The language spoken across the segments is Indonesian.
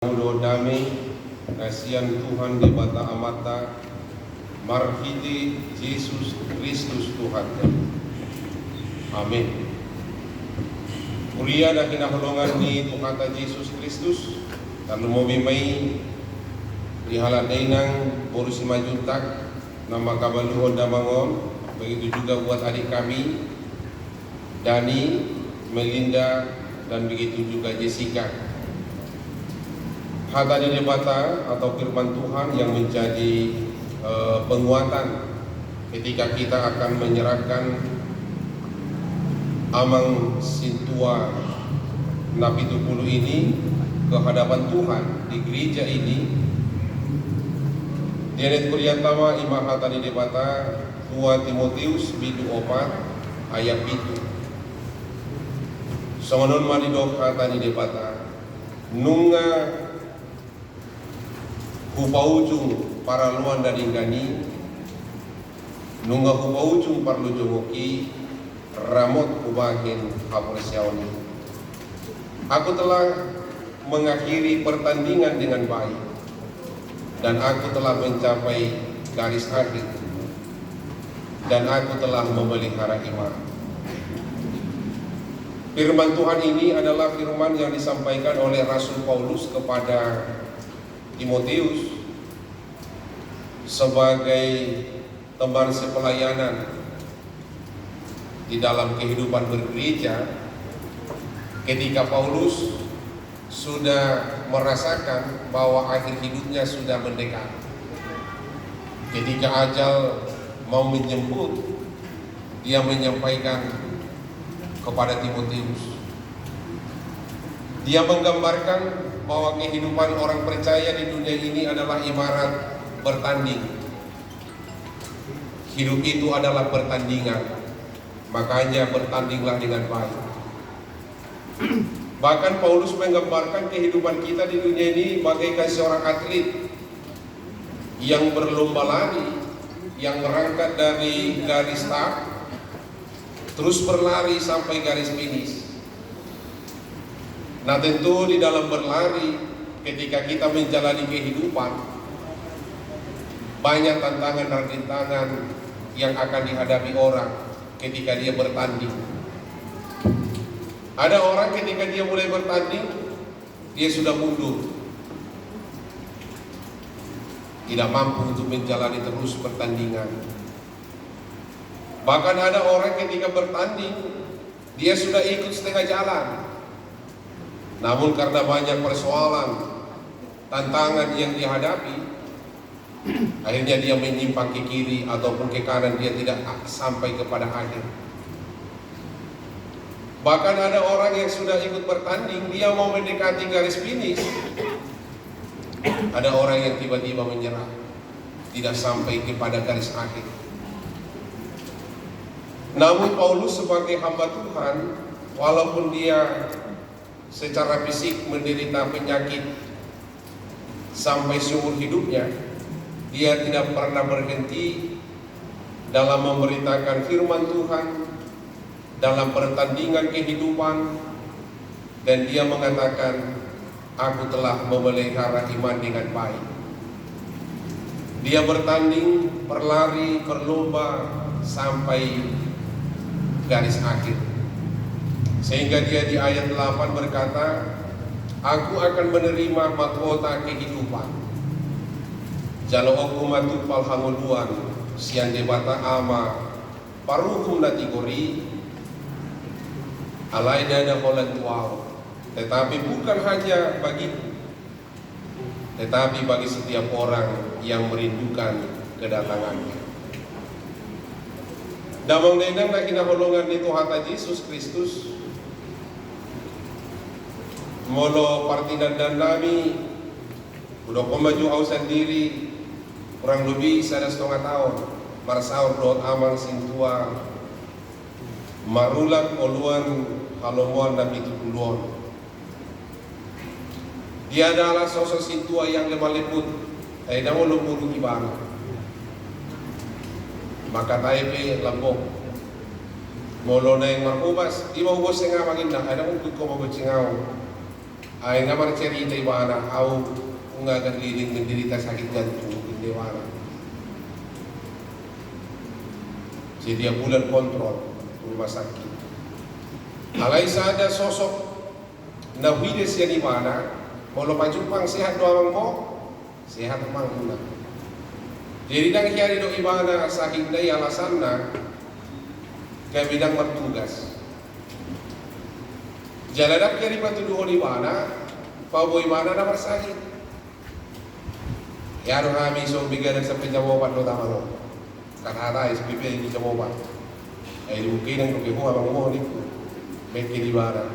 Mulo dami kasihan Tuhan di bata amata marhiti Yesus Kristus Tuhan kami. Amin. Kuria na kinahulungan ni Tuhan ta Yesus Kristus dan lumumimay dihalanay ng puro si Majuntak na makabaluhon na mangon. Begitu juga buat adik kami Dani, Melinda, dan begitu juga Jessica. Hata di debata atau firman Tuhan yang menjadi penguatan ketika kita akan menyerahkan amang sintua Nabi 70 ini ke hadapan Tuhan di gereja ini. Dianet kuryantama ima hata di debata 2 Timotius bidu 4 ayat itu. Songonon manidok hata di debata nunga hupaujung para luan dari gani nunga hupaujung parlu jongoki ramot kubahin hapresyaoni. Aku telah mengakhiri pertandingan dengan baik dan aku telah mencapai garis akhir dan aku telah memelihara iman. Firman Tuhan ini adalah firman yang disampaikan oleh Rasul Paulus kepada Timotius sebagai teman sepelayanan di dalam kehidupan bergereja ketika Paulus sudah merasakan bahwa akhir hidupnya sudah mendekat. Ketika ajal mau menjemput, dia menyampaikan kepada Timotius. Dia menggambarkan bahwa kehidupan orang percaya di dunia ini adalah ibarat bertanding. Hidup itu adalah pertandingan, makanya bertandinglah dengan baik. Bahkan Paulus menggambarkan kehidupan kita di dunia ini bagaikan seorang atlet yang berlomba lari, yang berangkat dari garis start, terus berlari sampai garis finish. Nah tentu di dalam berlari ketika kita menjalani kehidupan banyak tantangan dan rintangan yang akan dihadapi orang ketika dia bertanding. Ada orang ketika dia mulai bertanding dia sudah mundur, tidak mampu untuk menjalani terus pertandingan. Bahkan ada orang ketika bertanding dia sudah ikut setengah jalan, namun karena banyak persoalan, tantangan yang dihadapi, akhirnya dia menyimpang ke kiri ataupun ke kanan, dia tidak sampai kepada akhir. Bahkan ada orang yang sudah ikut bertanding, dia mau mendekati garis finish, ada orang yang tiba-tiba menyerah, tidak sampai kepada garis akhir. Namun Paulus sebagai hamba Tuhan, walaupun dia secara fisik menderita penyakit sampai seumur hidupnya, dia tidak pernah berhenti dalam memberitakan firman Tuhan dalam pertandingan kehidupan, dan dia mengatakan, aku telah memelihara iman dengan baik. Dia bertanding, berlari, berlomba sampai garis akhir. Sehingga dia di ayat 8 berkata, aku akan menerima mahkota kehidupan. Jalo aku matupal hanguluan sian debata ama paruhum natigori alai dada holan tuau. Tetapi bukan hanya bagiku, tetapi bagi setiap orang yang merindukan kedatangannya. Damang denang na kinahulungan ni Tuhan Yesus Kristus molo partidan dan nami udah maju au sendiri kurang lebih 1,5 tahun marsaur dot amang sintua marulang oluan halomuan dan itu puluhan. Dia adalah sosok sintua yang lemah lembut, ay namo lumuru ibang maka tayo lambok molo na yung marubas di maubos nga maging na ay namo ko mabutsingaw ay naman cerita ibana au nga liling menderita sakit jantung hindi wala. Jadi dia bulan kontrol rumah sakit. Alay sada sosok na wides yan ibana mau pang sehat doang mo sehat mang muna. Jadi nang kiari do ibana sakit day alasan na kaya bidang bertugas. Jalanan kiari patuduhon ibana paubo ibana na bersakit. Yaro kami so bigyan sa penjawaban do tama no. Kata SPP ini jawaban. Ay mungkin ang lugi mo abang mo ni may ibana.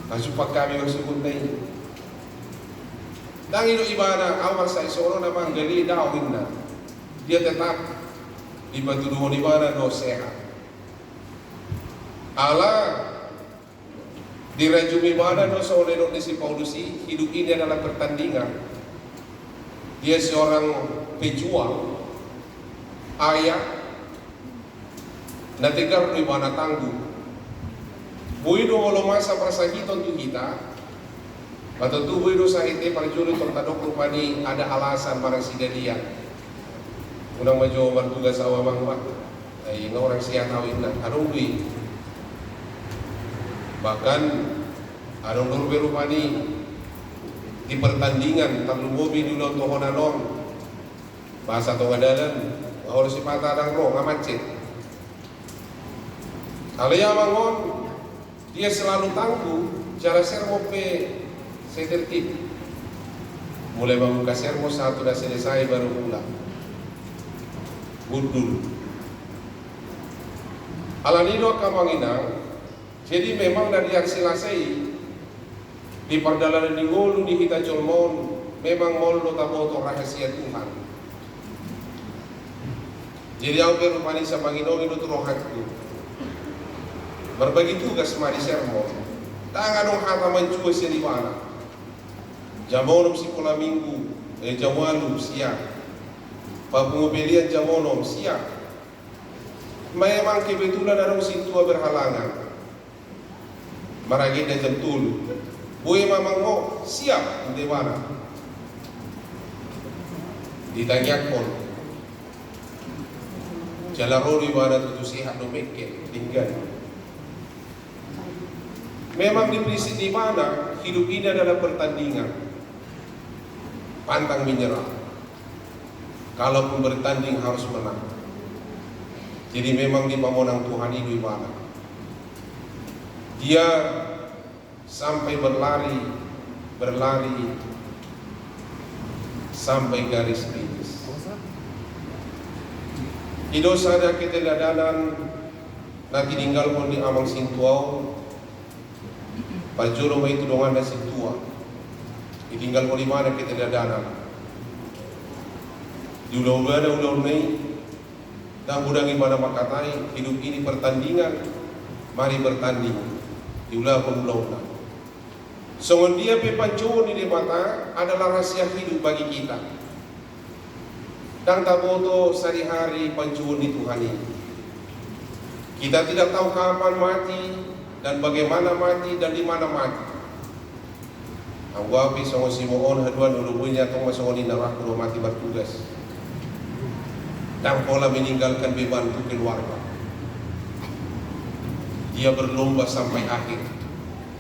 Kasupat kami bersebut na ini. Dang ino ibana awal sa isoro naman gali daw hinna. Dia tetap dipatuduhon ibana no sehat. Ala dirajum ibana no sa oleh ni si Paulusi, hidup ini adalah pertandingan. Dia seorang pejuang, ayah, na tegar no ibana tangguh. Buido walo masa prasahiton tu kita, atau tu buido sahite parjuri tentadok rupani ada alasan marang sidadia. Unang majo bertugas awamang mak, ay nga orang siya tawin na anong duit. Bahkan anong lurbe rupani di pertandingan terlubobi dulu tohonanon bahasa tongadalan bahwa si patadang roh ngamancit. Alaya mangon dia selalu tangguh cara sermo pe setertib. Mulai membuka sermo satu dah selesai baru pulang. Budul. Alanido kamanginang. Jadi memang dari hasil di perdalanan di ngolu di kita colmon memang molo taboto rahasia Tuhan. Jadi aku berupani sa Panginoon ino turohatku. Berbagi tugas mari sermon. Tangan ng hataman Diyos sa liwanag. Jamonom si pula minggu, jawalu siya. Pagpungupilian jamonom siya. Memang kebetulan ada situa berhalangan. Maragin na jam tulu. Buhay mamang mo, siap, hindi mana. Ditangyak pun. Jalaro di mana tutu sihat no mekket, tinggal. Memang di prinsip di mana hidup ini adalah pertandingan. Pantang menyerah. Kalaupun bertanding harus menang. Jadi memang di pamonang Tuhan itu ibadah. Dia sampai berlari sampai garis finish. Ido sada keteladanan nanti tinggal pun di amang sintuau. Pajuro may tulungan na si tua. Itinggal mo lima na keteladanan. Di ulaw na dan udang ibadah makatai hidup ini pertandingan. Mari bertanding. Di ulaw na. So dia pepancuan di mata adalah rahasia hidup bagi kita. Dan taboto sehari-hari pancuan di Tuhan ini. Kita tidak tahu kapan mati dan bagaimana mati dan di mana mati. Ang wapi sa Simoon haduan ulubunya tong masongoni narak kulo mati bertugas. Dan pola meninggalkan beban untuk keluarga. Dia berlomba sampai akhir.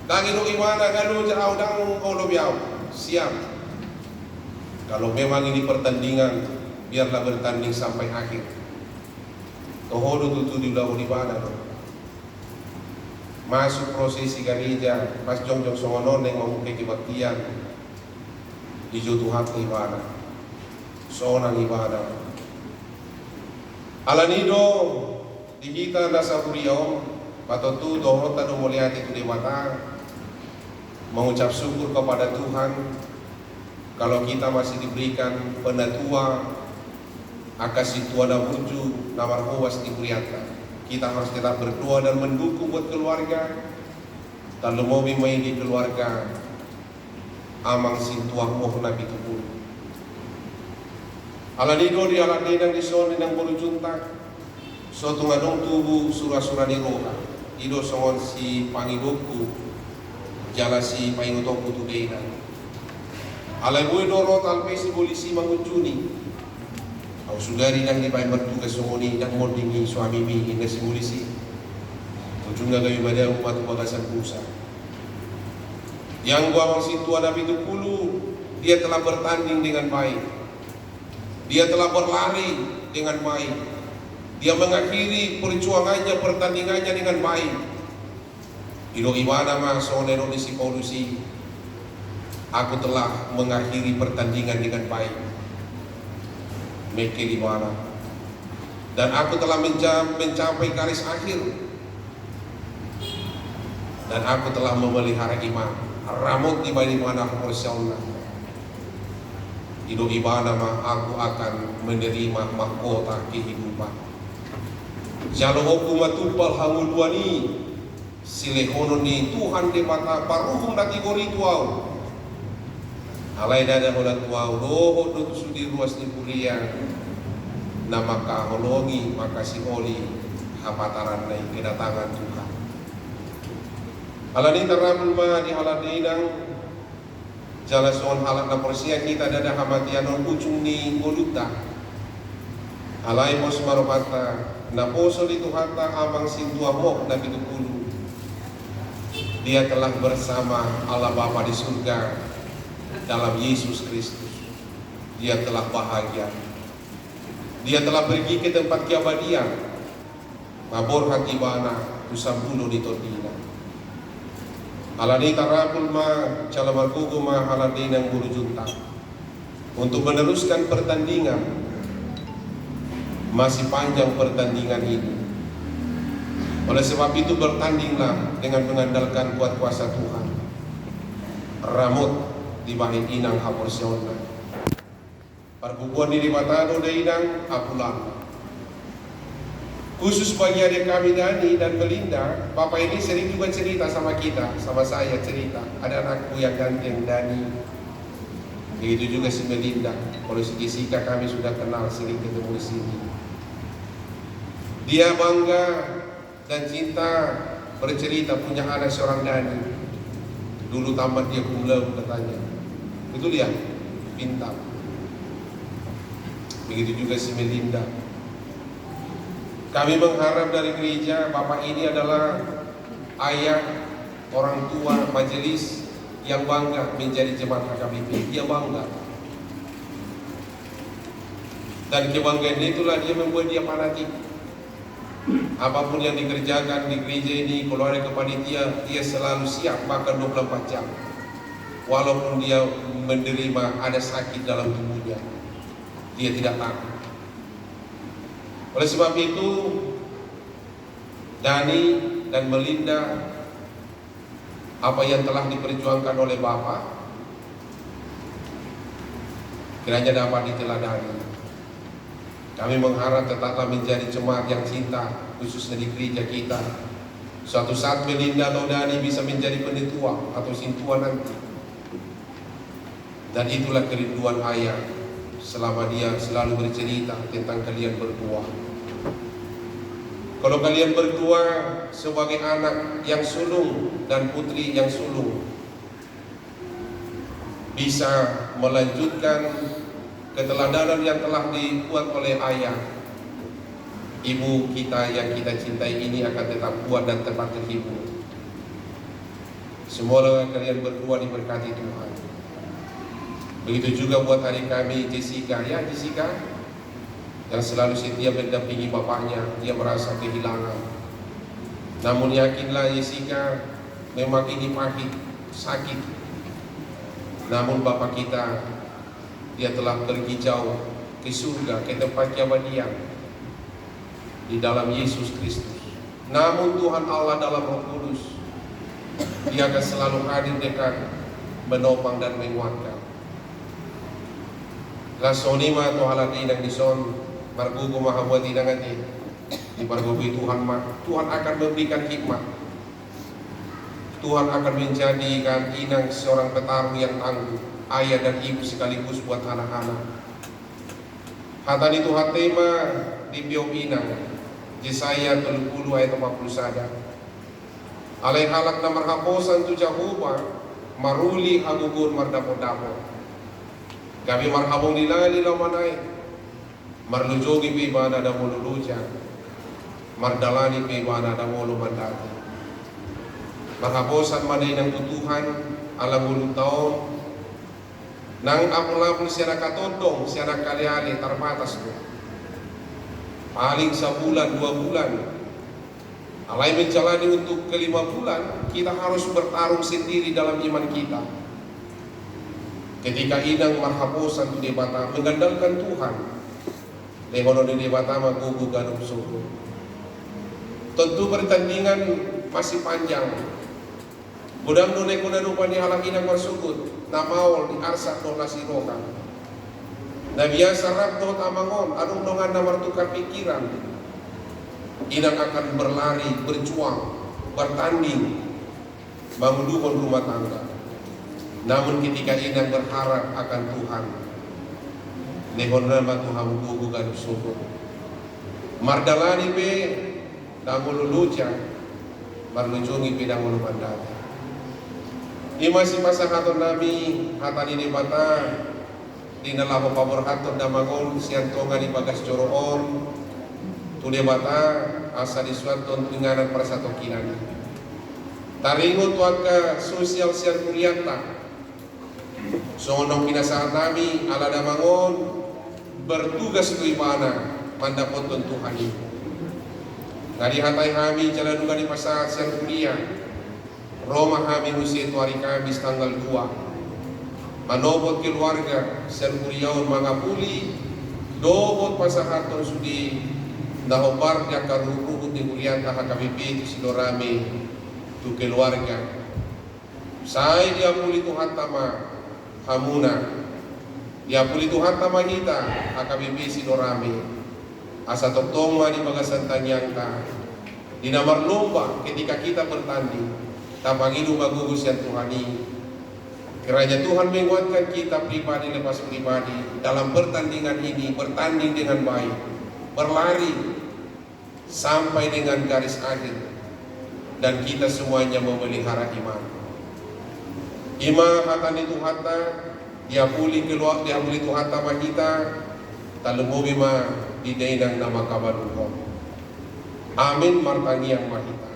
Dagino iwana galo jauh dang olobiao siap. Kalau memang ini pertandingan, biarlah bertanding sampai akhir. Tohodo tutu di ulah ulibana. Masuk prosesi gereja, pas jongjong songonon yang memukul kebaktian di jotuhat ibadah, seorang ibadah. Alanido di kita nasa kuriom, patotu dohot tanu muliati tu dewata, mengucap syukur kepada Tuhan kalau kita masih diberikan penatua, akasih tuana burju, namar howas diberiakan. Kita harus tetap berdoa dan mendukung buat keluarga. Kalau mau main di keluarga, amang sintuah moh nabi tubul. Alanido di alat dedang di son yang bolu juntak. Suatu ngadong tubuh surah-surah di roha. Ido songon si pangidoku. jalasi paingoto putudeina. Alai boy dorot alpesi polisi manguncuni. Au sudari nang di pain bertugas songoni nang modingi suami mi indah si polisi. Ujungnya kami pada umat bagasan pusat. Yang gua situ ada itu puluh, dia telah bertanding dengan baik. Dia telah berlari dengan baik. Dia mengakhiri perjuangannya, pertandingannya dengan baik. Ilo iwana ma sonero di si polusi. Aku telah mengakhiri pertandingan dengan baik. Meke di mana? Dan aku telah mencapai garis akhir. Dan aku telah memelihara iman. Ramut di mana aku bersyaulah. Hidup ibana mah aku akan menerima mahkota kehidupan. Jalo aku matupal hanguduani silehono ni Tuhan de mata paruhum dati gorituau. Alai dada holat tuau doho do sudi ruas ni kuliah. Nama kaholongi makasih oli hapataran nai kedatangan Tuhan. Alani terapul ma di haladinang jalason halat na porsia kita dada hamatianon ujung ni goluta. Alai mos marupata na poso di Tuhata amang sintua mok na pitupulu. Dia telah bersama Allah Bapa di surga dalam Yesus Kristus. Dia telah bahagia. Dia telah pergi ke tempat keabadian. Mabor hati bana usambulu di todina. Alani tarapul ma calamarkuku ma haladi nang buru junta. Untuk meneruskan pertandingan, masih panjang pertandingan ini. Oleh sebab itu bertandinglah dengan mengandalkan kuat kuasa Tuhan. Ramut di bahin inang haporsiona. Perbubuan di batado de inang apulang. Khusus bagi adik kami Dani dan Belinda, Bapak ini sering juga cerita sama kita, sama saya cerita. Ada anakku yang ganteng Dani. Begitu juga si Belinda. Kalau si Jessica kami sudah kenal, sering ketemu di sini. Dia bangga dan cinta bercerita punya anak seorang Dani. Dulu tamat dia cum laude katanya. Betul ya? Pintar. Begitu juga si Melinda. Kami mengharap dari gereja Bapak ini adalah ayah, orang tua, majelis yang bangga menjadi jemaat HKBP. Dia bangga. Dan kebanggaan itulah dia membuat dia fanatik. Apapun yang dikerjakan di gereja ini, kalau ada kepanitia, dia selalu siap bahkan 24 jam. Walaupun dia menerima ada sakit dalam tubuhnya, dia tidak takut. Oleh sebab itu, Dani dan Melinda, apa yang telah diperjuangkan oleh Bapak, kiranya dapat diteladani. Kami mengharap tetaplah menjadi jemaat yang cinta, khususnya di gereja kita. Suatu saat Melinda atau Dani bisa menjadi penetua atau sintua nanti. Dan itulah kerinduan ayah selama dia selalu bercerita tentang kalian berdua. Kalau kalian berdua sebagai anak yang sulung dan putri yang sulung bisa melanjutkan keteladanan yang telah dibuat oleh ayah, ibu kita yang kita cintai ini akan tetap kuat dan tetap terhibur. Semoga kalian berdua diberkati Tuhan. Begitu juga buat adik kami Jessica, ya Jessica, yang selalu setia mendampingi bapaknya. Dia merasa kehilangan. Namun yakinlah Jessica, memang ini pahit, sakit. Namun bapak kita, dia telah pergi jauh ke surga, ke tempat keabadian di dalam Yesus Kristus. Namun Tuhan Allah dalam Roh Kudus, dia akan selalu hadir dekat, menopang dan menguatkan. Lasonima to halati nang dison margugo mahabuati nangati di pargobi Tuhan Tuhan akan memberikan hikmat. Tuhan akan menjadikan inang seorang petarung yang tangguh, ayah dan ibu sekaligus buat anak-anak. Hatan itu hatema di biom inang Yesaya 30 ayat 41. alay halak na marhaposan tu Jehovah, maruli hagugun mardapo-dapo. Kami marhabong nilali lamanay, marlujogi pi bana da mululuja, mardalani pi bana da mulu mandati. Marhaposan manay ng tutuhan, alam ulong taon, nang apul-apul siya nakatodong, siya nakaliali, tarpatas ko. Paling sa bulan, 2 bulan, alay menjalani untuk ke-5 bulan, kita harus bertarung sendiri dalam iman kita. Ketika inang marhaposan tu debata mengandalkan Tuhan, lehono di debata magugu ganum suku. Tentu pertandingan masih panjang. Budang nunay kuna rupa ni halak inang marsukut, namawol di arsa no nasirokan. Na biasa rabdo tamangon, anong nongan na martukar pikiran. Inang akan berlari, berjuang, bertanding, mengudukon rumah tangga. Namun ketika inang berharap akan Tuhan, lehon nama Tuhan gugugan syukur. Mardalani pe damululuja, marlujungi pe damulu mandati. Di masih masa haton nami hatani di bata, di nalaho pabor haton damangon siantongan di bagas coroon. Tude bata asa disuaton tinganan persato kinani. Taringot waka sosial siang kuriata. Sonong pinasahan nami ala damangon bertugas ku imana mandapot Tuhan itu. Ngadi hatay kami jalan duga di pasahat siang kuliah. Roma kami musi itu hari Kamis tanggal 2. Manobot keluarga siang kuliahon mga puli. Dobot pasahaton sudi nahobar dia karurubut di kuliah HKBP si dorame tu keluarga. Saya dia puli Tuhan tama hamuna. Dia puli Tuhan tama kita HKBP si dorame. Asa totoma di bagasan tanyangka. Di namar lomba ketika kita bertanding. Tapangidu bagugus yang Tuhani. Kiranya Tuhan menguatkan kita pribadi lepas pribadi dalam pertandingan ini, bertanding dengan baik, berlari sampai dengan garis akhir, dan kita semuanya memelihara iman. Iman hatani Tuhata, dia puli keluar, dia puli Tuhata ma kita, talumubi ma di dainang nama kabalukom. Amin martangiang mahita.